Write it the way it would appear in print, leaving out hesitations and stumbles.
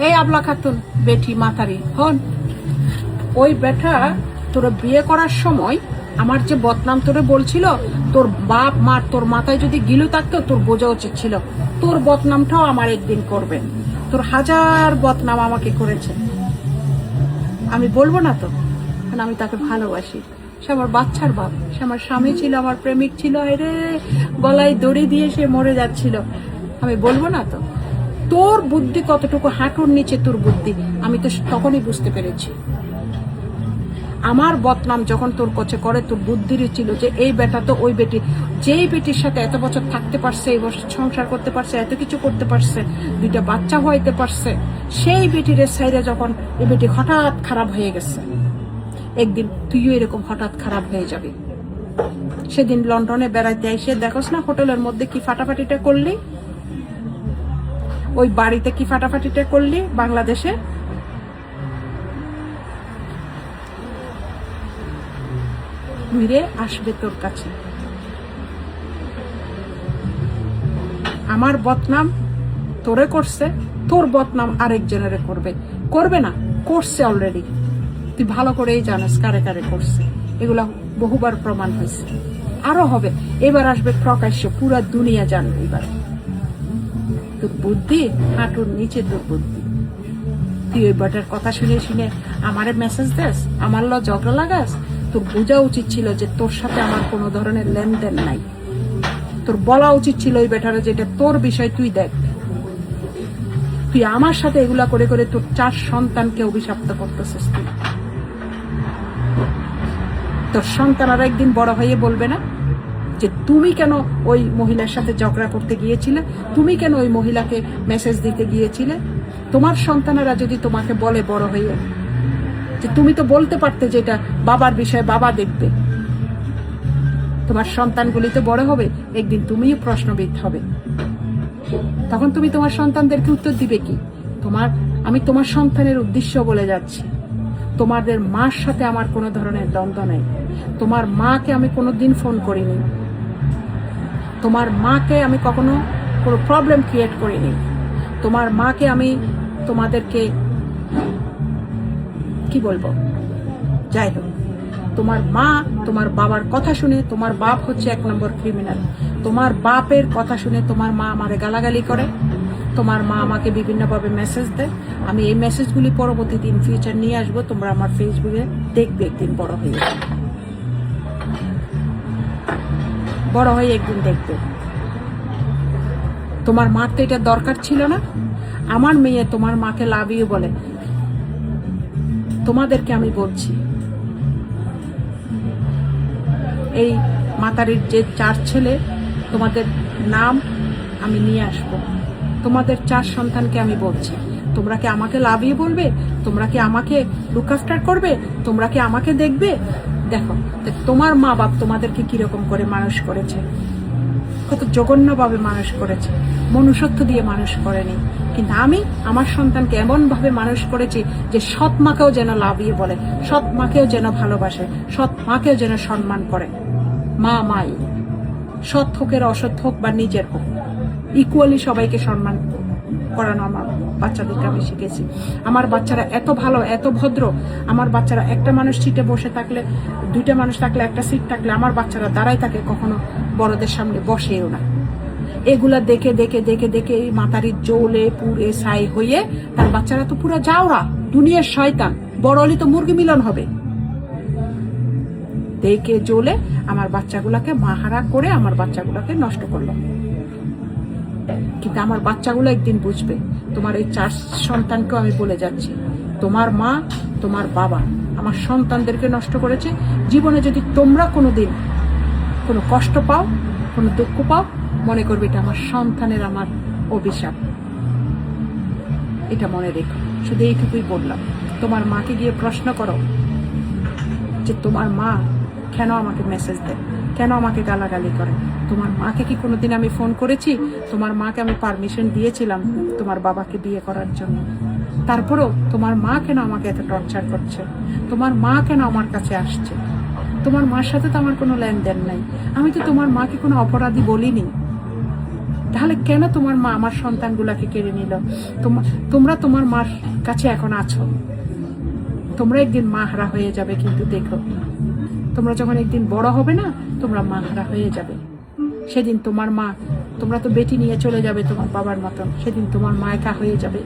এই আবলা খাতুন বেটি মাতারি হন, ওই বেটা তোর বিয়ে করার সময় আমার যে বদনাম তোরে বলছিল, তোর বাপ মা তোর মাথায় যদি গিলু থাকতো তোর বোঝা উচিত ছিল তোর বদনামটাও আমার একদিন করবে। তোর হাজার বদনাম আমাকে করেছে, আমি বলবো না তো, কারণ আমি তাকে ভালোবাসি। সে আমার বাচ্চার বাপ, সে আমার স্বামী ছিল, আমার প্রেমিক ছিল, রে গলায় দড়ি দিয়ে সে মরে যাচ্ছিল, আমি বলবো না তো। তোর বুদ্ধি কতটুকু হাঁটুর নিচে তোর বুদ্ধি আমি তো তখনই বুঝতে পেরেছি। আমার বদনাম যখন তোর কাছে করে তোর বুদ্ধিরই ছিল যে এই বেটা তো ওই বেটি, যেই বেটির সাথে এত বছর থাকতে পারছে, এই বছর সংসার করতে পারছে, এত কিছু করতে পারছে, দুইটা বাচ্চা হইতে পারছে, সেই বেটির সাইডে যখন এই বেটি হঠাৎ খারাপ হয়ে গেছে, একদিন তুইও এরকম হঠাৎ খারাপ হয়ে যাবি। সেদিন লন্ডনে বেড়াইতে এসে দেখোস না হোটেলের মধ্যে কি ফাটাফাটিটা করলি, ওই বাড়িতে কি ফাটাফাটিটা করলি বাংলাদেশে, ঘুরে আসবে তোর কাছে। আমার বদনাম তোরে করছে, তোর বদনাম আরেকজনের করবে, করবে না, করছে অলরেডি, তুই ভালো করেই জানিস কারে কারে করছে, এগুলা বহুবার প্রমাণ হয়েছে, আরো হবে, এবার আসবে প্রকাশ্য, পুরা দুনিয়া জানবে। এবার তোর বুদ্ধি হাঁটুর নিচে, তোর বুদ্ধি। তুই ওই বেটার কথা শুনে শুনে আমারে মেসেজ দেস, আমার ল ঝগড়া লাগাস, তোর বোঝা উচিত ছিল যে তোর সাথে আমার কোনো ধরনের লেনদেন নাই। তোর বলা উচিত ছিল ওই বেটারে যেটা তোর বিষয় তুই দেখ। তুই আমার সাথে এগুলা করে করে তোর 4 সন্তানকে অভিশপ্ত করতেছিস। তুই তোর সন্তানরা একদিন বড় হয়ে বলবে না যে তুমি কেন ওই মহিলার সাথে ঝগড়া করতে গিয়েছিলে, তুমি কেন ওই মহিলাকে মেসেজ দিতে গিয়েছিলে? তোমার সন্তানেরা যদি তোমাকে বলে বড় হয়ে যে তুমি তো বলতে পারতে যে এটা বাবার বিষয়, বাবা দেখবে, তোমার সন্তানগুলি তো বড় হবে, একদিন তুমিও প্রশ্নবিদ হবে। তখন তুমি তোমার সন্তানদেরকে উত্তর দিবে কি? আমি তোমার সন্তানের উদ্দেশ্য বলে যাচ্ছি, তোমাদের মার সাথে আমার কোনো ধরনের দ্বন্দ্ব নেই। তোমার মাকে আমি কোনোদিন ফোন করিনি, তোমার মাকে আমি কখনো কোনো প্রবলেম ক্রিয়েট করিনি। তোমার মাকে আমি তোমাদেরকে কি বলবো, যাই হোক, তোমার মা তোমার বাবার কথা শুনে, তোমার বাপ হচ্ছে 1 নম্বর ক্রিমিনাল, তোমার বাপের কথা শুনে তোমার মা আমারে গালাগালি করে, তোমার মা আমাকে বিভিন্নভাবে মেসেজ দেয়। আমি এই মেসেজগুলি পরবর্তী দিন ফিউচার নিয়ে আসবো, তোমরা আমার ফেসবুকে দেখবে, একদিন বড় হয়ে একদিন দেখবে। তোমার মার তো এটা দরকার ছিল না। আমার মেয়ে তোমার মাকে লাভ ইউ বলে, তোমাদেরকে আমি বলছি, এই মাতারির যে 4 ছেলে, তোমাদের নাম আমি নিয়ে আসবো, তোমাদের 4 সন্তানকে আমি বলছি, তোমরা কি আমাকে লাভ ইউ বলবে? তোমরা কি আমাকে লুক আফটার করবে? তোমরা কি আমাকে দেখবে? দেখো তোমার মা বাপ তোমাদেরকে কিরকম করে মানুষ করেছে, কত জঘন্যভাবে মানুষ করেছে, মনুষ্যত্ব দিয়ে মানুষ করেনি। কিন্তু আমি আমার সন্তানকে এমনভাবে মানুষ করেছি যে সৎ মাকেও যেন লাভ ইউ বলে, সৎ মাকেও যেন ভালোবাসে, সৎ মাকেও যেন সম্মান করে। মা মাই, সৎ হোক এর অসৎ হোক বা নিজের হোক, ইকুয়ালি সবাইকে সম্মান করানো আমার বাচ্চাদেরকে আমি শিখেছি। আমার বাচ্চারা এত ভালো, এত ভদ্র। আমার বাচ্চারা একটা মানুষ সিটে বসে থাকলে, 2টা মানুষ থাকলে, একটা সিট থাকলে আমার বাচ্চারা দাঁড়াই থাকে, কখনো বড়দের সামনে বসেও না। এগুলা দেখে দেখে দেখে দেখে এই মাতারির জ্বলে পুড়ে ছাই হয়ে তার বাচ্চারা তো পুরো যাওরা, দুনিয়ার শয়তান, বড় হলে তো মুরগি মিলন হবে। দেখে জ্বলে আমার বাচ্চাগুলাকে মাহারা করে আমার বাচ্চাগুলাকে নষ্ট করলো। কিন্তু আমার বাচ্চাগুলো একদিন বুঝবে। তোমার এই 4 সন্তানকেও আমি বলে যাচ্ছি, তোমার মা তোমার বাবা আমার সন্তানদেরকে নষ্ট করেছে। জীবনে যদি তোমরা কোনোদিন কোনো কষ্ট পাও, কোনো দুঃখ পাও, মনে করবে এটা আমার সন্তানের আমার অভিশাপ, এটা মনে রেখো। শুধু এইটুকুই বললাম। তোমার মাকে গিয়ে প্রশ্ন করো যে তোমার মা কেন আমাকে মেসেজ দেয়, কেন আমাকে গালাগালি করে? তোমার মাকে কি কোনোদিন আমি ফোন করেছি? তোমার মাকে আমি পারমিশন দিয়েছিলাম তোমার বাবাকে বিয়ে করার জন্য, তারপরেও তোমার মা কেন আমাকে এত টর্চার করছে? তোমার মা কেন আমার কাছে আসছে? তোমার মার সাথে তো আমার কোনো লেনদেন নাই, আমি তো তোমার মাকে কোনো অপরাধী বলিনি। তাহলে কেন তোমার মা আমার সন্তানগুলাকে কেড়ে নিল? তোমরা তোমার মার কাছে এখন আছো, তোমরা একদিন মা হারা হয়ে যাবে, কিন্তু দেখো তোমরা যখন একদিন বড় হবে না, তোমরা মা হারা হয়ে যাবে। সেদিন তোমার মা, তোমরা তো বেটি নিয়ে চলে যাবে তোমার বাবার মতন, সেদিন তোমার মা একা হয়ে যাবে।